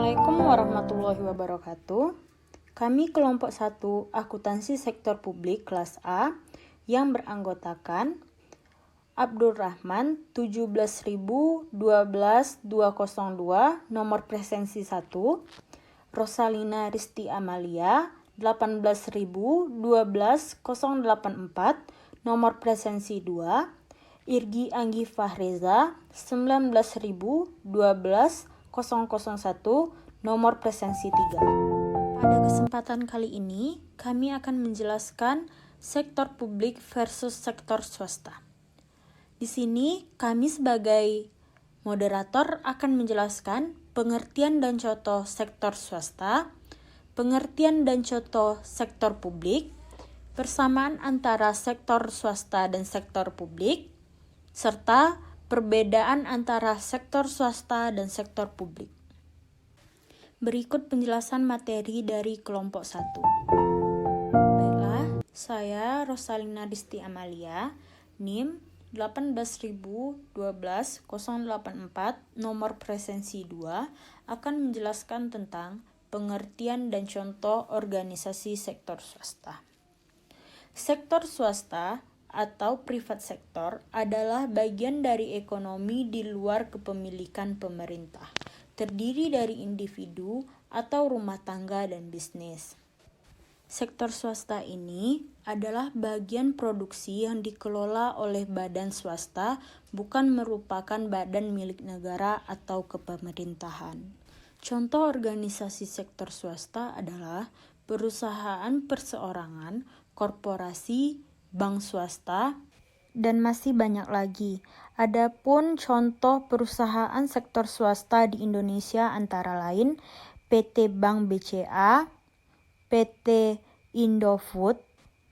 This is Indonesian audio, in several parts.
Assalamualaikum warahmatullahi wabarakatuh. Kami kelompok 1 akuntansi sektor publik kelas A yang beranggotakan Abdurrahman 1712202 nomor presensi 1, Rosalina Risti Amalia 1812084 nomor presensi 2, Irgi Anggi Fahreza 19012 001 nomor presensi 3. Pada kesempatan kali ini, kami akan menjelaskan sektor publik versus sektor swasta. Di sini, kami sebagai moderator akan menjelaskan pengertian dan contoh sektor swasta, pengertian dan contoh sektor publik, persamaan antara sektor swasta dan sektor publik, serta perbedaan antara sektor swasta dan sektor publik. Berikut penjelasan materi dari kelompok 1. Baiklah, saya Rosalina Risti Amalia, NIM 1812084, nomor presensi 2, akan menjelaskan tentang pengertian dan contoh organisasi sektor swasta. Sektor swasta atau private sector adalah bagian dari ekonomi di luar kepemilikan pemerintah, terdiri dari individu atau rumah tangga dan bisnis. Sektor swasta ini adalah bagian produksi yang dikelola oleh badan swasta, bukan merupakan badan milik negara atau kepemerintahan. Contoh organisasi sektor swasta adalah perusahaan perseorangan, korporasi, bank swasta, dan masih banyak lagi. Adapun contoh perusahaan sektor swasta di Indonesia antara lain PT Bank BCA, PT Indofood,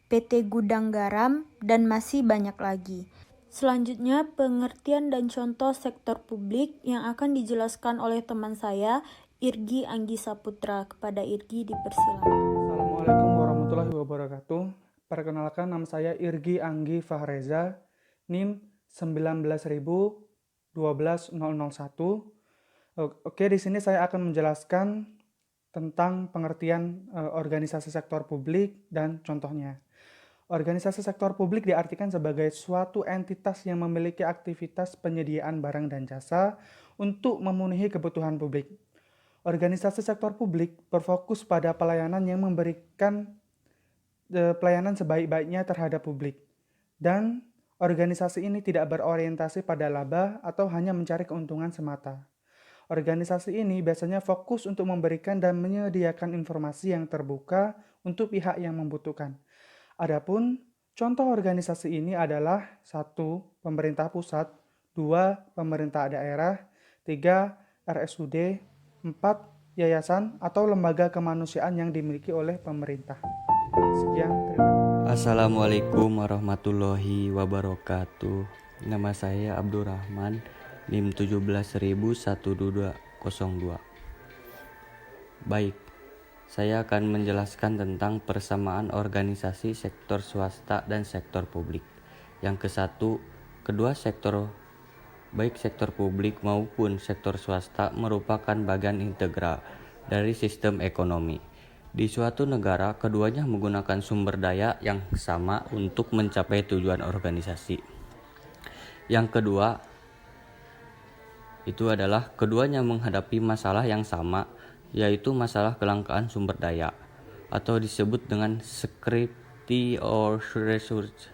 PT Gudang Garam, dan masih banyak lagi. Selanjutnya, pengertian dan contoh sektor publik yang akan dijelaskan oleh teman saya, Irgi Anggi Saputra. Kepada Irgi dipersilakan. Assalamualaikum warahmatullahi wabarakatuh. Perkenalkan, nama saya Irgi Anggi Fahreza, NIM 1912001. Oke, di sini saya akan menjelaskan tentang pengertian organisasi sektor publik dan contohnya. Organisasi sektor publik diartikan sebagai suatu entitas yang memiliki aktivitas penyediaan barang dan jasa untuk memenuhi kebutuhan publik. Organisasi sektor publik berfokus pada pelayanan yang memberikan pelayanan sebaik-baiknya terhadap publik. Dan organisasi ini tidak berorientasi pada laba atau hanya mencari keuntungan semata. Organisasi ini biasanya fokus untuk memberikan dan menyediakan informasi yang terbuka untuk pihak yang membutuhkan. Adapun contoh organisasi ini adalah 1. Pemerintah pusat, 2. Pemerintah daerah, 3. RSUD, 4. Yayasan atau lembaga kemanusiaan yang dimiliki oleh pemerintah. Sekian, terima kasih. Assalamualaikum warahmatullahi wabarakatuh. Nama saya Abdurrahman, NIM 1712202. Baik, saya akan menjelaskan tentang persamaan organisasi sektor swasta dan sektor publik. Yang ke-1, kedua sektor, baik sektor publik maupun sektor swasta, merupakan bagian integral dari sistem ekonomi. Di suatu negara, keduanya menggunakan sumber daya yang sama untuk mencapai tujuan organisasi. Yang kedua, itu adalah keduanya menghadapi masalah yang sama, yaitu masalah kelangkaan sumber daya, atau disebut dengan scarcity or resource,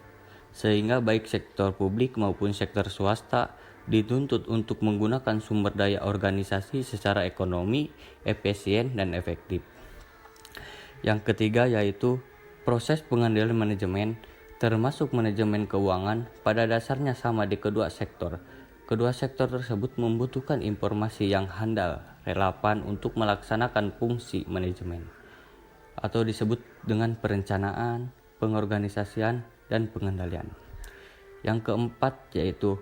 sehingga baik sektor publik maupun sektor swasta dituntut untuk menggunakan sumber daya organisasi secara ekonomi, efisien, dan efektif. Yang ketiga yaitu proses pengendalian manajemen, termasuk manajemen keuangan, pada dasarnya sama di kedua sektor. Kedua sektor tersebut membutuhkan informasi yang handal, relevan untuk melaksanakan fungsi manajemen, atau disebut dengan perencanaan, pengorganisasian, dan pengendalian. Yang keempat yaitu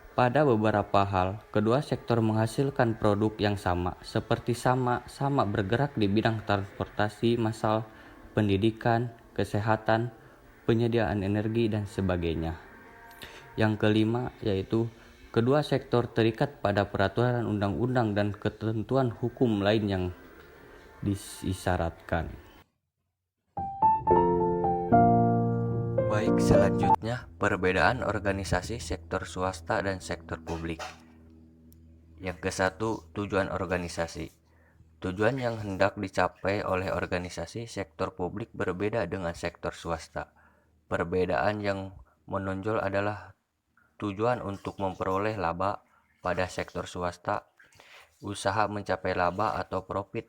pada beberapa hal, kedua sektor menghasilkan produk yang sama, seperti sama bergerak di bidang transportasi massal, pendidikan, kesehatan, penyediaan energi, dan sebagainya. Yang kelima yaitu Kedua sektor terikat pada peraturan undang-undang dan ketentuan hukum lain yang disyaratkan. Baik, selanjutnya perbedaan organisasi sektor swasta dan sektor publik. Yang ke-1, tujuan organisasi. Tujuan yang hendak dicapai oleh organisasi sektor publik berbeda dengan sektor swasta. Perbedaan yang menonjol adalah tujuan untuk memperoleh laba. Pada sektor swasta, usaha mencapai laba atau profit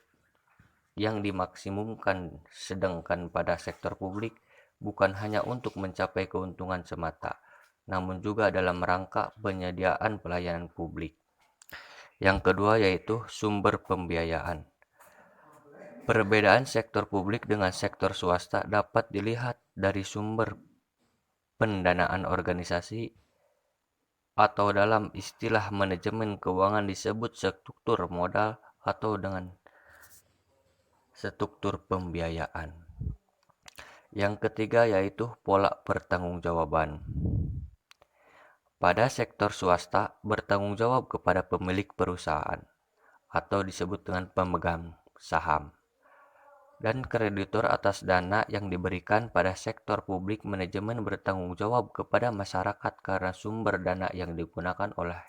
yang dimaksimumkan, sedangkan pada sektor publik bukan hanya untuk mencapai keuntungan semata, namun juga dalam rangka penyediaan pelayanan publik. Yang kedua yaitu sumber pembiayaan. Perbedaan sektor publik dengan sektor swasta dapat dilihat dari sumber pendanaan organisasi, atau dalam istilah manajemen keuangan disebut struktur modal atau dengan struktur pembiayaan. Yang ketiga yaitu pola pertanggungjawaban. Pada sektor swasta, bertanggung jawab kepada pemilik perusahaan atau disebut dengan pemegang saham dan kreditur atas dana yang diberikan. Pada sektor publik, manajemen bertanggung jawab kepada masyarakat karena sumber dana yang digunakan oleh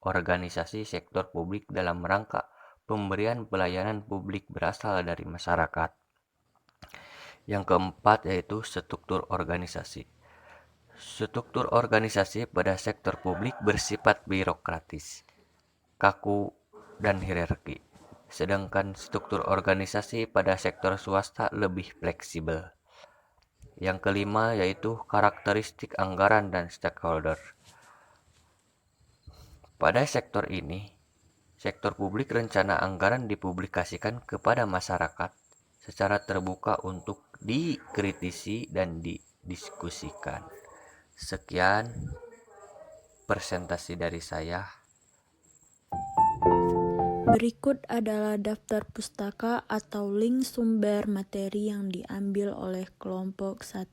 organisasi sektor publik dalam rangka pemberian pelayanan publik berasal dari masyarakat. Yang keempat yaitu struktur organisasi. Struktur organisasi pada sektor publik bersifat birokratis, kaku, dan hierarki. Sedangkan struktur organisasi pada sektor swasta lebih fleksibel. Yang kelima yaitu karakteristik anggaran dan stakeholder. Pada sektor ini, sektor publik rencana anggaran dipublikasikan kepada masyarakat secara terbuka untuk dikritisi dan didiskusikan. Sekian presentasi dari saya. Berikut adalah daftar pustaka atau link sumber materi yang diambil oleh kelompok 1.